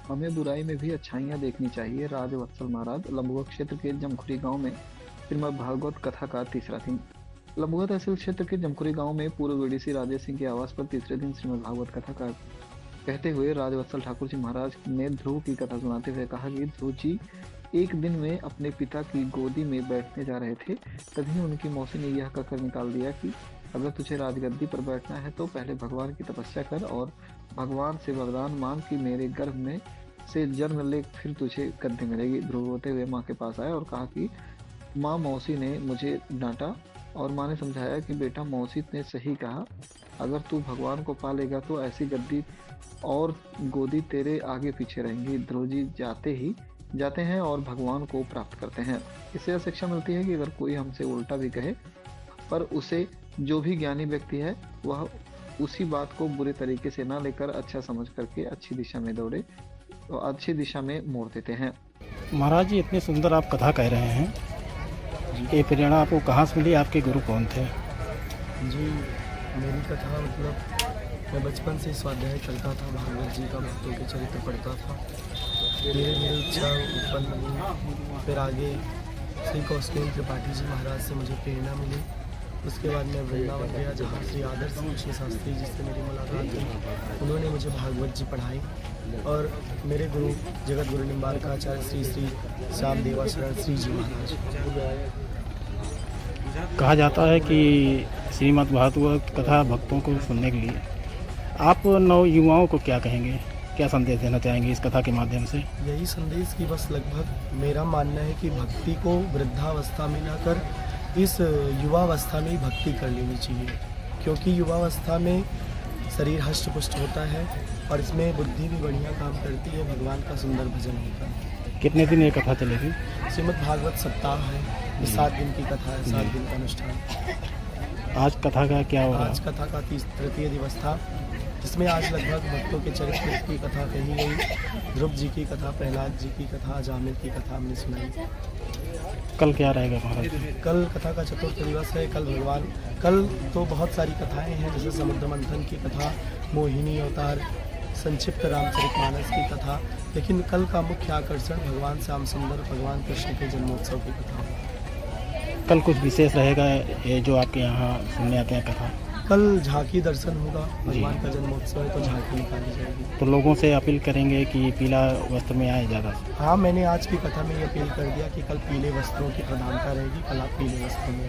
हमें बुराई में भी अच्छाइयाँ देखनी चाहिए। राजवत्सल महाराज, लंबुआ क्षेत्र के जमखुरी गांव में श्रीमद् भागवत कथा का तीसरा दिन। लंबुआ तहसील क्षेत्र के जमखुरी गांव में पूर्व बीडीसी राजेश सिंह के आवास पर तीसरे दिन श्रीमद् भागवत कथा का कहते हुए राजवत्सल ठाकुर जी महाराज ने ध्रुव की कथा सुनाते हुए कहा कि ध्रुव जी एक दिन में अपने पिता की गोदी में बैठने जा रहे थे। तभी उनकी मौसी ने यह कहकर निकाल दिया कि अगर तुझे राजगद्दी पर बैठना है तो पहले भगवान की तपस्या कर और भगवान से वरदान मांग कि मेरे गर्भ में से जन्म ले, फिर तुझे गद्दी मिलेगी। ध्रुव रोते हुए माँ के पास आया और कहा कि माँ, मौसी ने मुझे डांटा। और माँ ने समझाया कि बेटा, मौसी ने सही कहा, अगर तू भगवान को पा लेगा तो ऐसी गद्दी और गोदी तेरे आगे पीछे रहेंगी। ध्रुव जी जाते हैं और भगवान को प्राप्त करते हैं। इससे यह शिक्षा मिलती है कि अगर कोई हमसे उल्टा भी कहे, पर उसे जो भी ज्ञानी व्यक्ति है वह उसी बात को बुरे तरीके से ना लेकर अच्छा समझ करके अच्छी दिशा में दौड़े, तो अच्छी दिशा में मोड़ देते हैं। महाराज जी, इतनी सुंदर आप कथा कह रहे हैं, ये प्रेरणा आपको कहाँ से मिली? आपके गुरु कौन थे? जी, मेरी कथा मैं बचपन से स्वाध्याय करता था, भागवत जी का भक्तों के चरित्र पढ़ता था। धीरे धीरे इच्छा उत्पन्न हुई, फिर आगे श्री कौशलेन्द्र त्रिपाठी जी महाराज से मुझे प्रेरणा मिली। उसके बाद मैं वृंदावन गया, जहाँ श्री आदर्श कृष्ण शास्त्री जी से मेरी मुलाकात हुई। उन्होंने मुझे भागवत जी पढ़ाई और मेरे गुरु जगत गुरु निम्बारकाचार्य श्री श्री श्याम देवा शरण श्री जी महाराज। कहा जाता है कि श्रीमद् भागवत कथा भक्तों को सुनने के लिए आप नव युवाओं को क्या कहेंगे, क्या संदेश देना चाहेंगे इस कथा के माध्यम से? यही संदेश कि बस लगभग मेरा मानना है कि भक्ति को वृद्धावस्था में ना कर इस युवावस्था में ही भक्ति कर लेनी चाहिए, क्योंकि युवावस्था में शरीर हष्ट पुष्ट होता है और इसमें बुद्धि भी बढ़िया काम करती है, भगवान का सुंदर भजन होता है। कितने दिन ये कथा चलेगी? श्रीमद् भागवत सप्ताह है, ये 7 दिन की कथा है, 7 दिन का अनुष्ठान। आज कथा का क्या होगा? आज कथा का तृतीय दिवस था, जिसमें आज लगभग भक्तों के चरित्र की कथा कही गई। ध्रुव जी की कथा, प्रहलाद जी की कथा, जामिल की कथा हमने सुनाई। कल क्या रहेगा महाराज? कल कथा का चतुर्थ दिवस है। कल तो बहुत सारी कथाएं हैं, जैसे समुद्र मंथन की कथा, मोहिनी अवतार, संक्षिप्त रामचरितमानस की कथा, लेकिन कल का मुख्य आकर्षण भगवान श्याम सुंदर, भगवान कृष्ण के जन्मोत्सव की कथा। कल कुछ विशेष रहेगा ये जो आपके यहाँ सुनने आते हैं कथा? कल झांकी दर्शन होगा, भगवान का जन्मोत्सव है तो झांकी निकाली जाएगी। तो लोगों से अपील करेंगे कि पीला वस्त्र में आए ज़्यादा? हाँ, मैंने आज की कथा में ये अपील कर दिया कि कल पीले वस्त्रों की प्रधानता रहेगी, कल आप पीले वस्त्रों में।